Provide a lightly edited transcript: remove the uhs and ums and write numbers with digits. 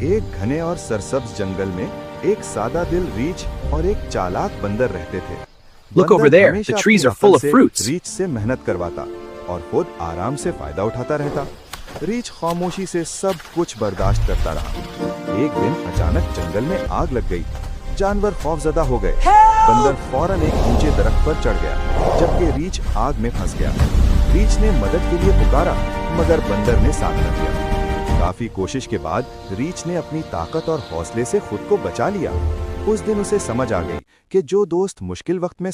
एक घने और सरसब्ज जंगल में एक सादा दिल रीछ और एक चालाक बंदर रहते थे। Look over बंदर there. हमेशा The अपनी trees are अक्ल full of से fruits. रीछ से मेहनत करवाता और खुद आराम से फायदा उठाता रहता। रीछ खामोशी से सब कुछ बर्दाश्त करता रहा। एक दिन अचानक जंगल में आग लग गई। जानवर खौफजदा हो गए। बंदर फौरन एक ऊंचे दरख्त पर चढ़ गया, जबकि रीछ आग में फंस गया। रीछ ने मदद के लिए पुकारा, मगर बंदर ने साथ न दिया। काफी कोशिश के बाद रीछ ने अपनी ताकत और हौसले से खुद को बचा लिया। उस दिन उसे समझ आ गई कि जो दोस्त मुश्किल वक्त में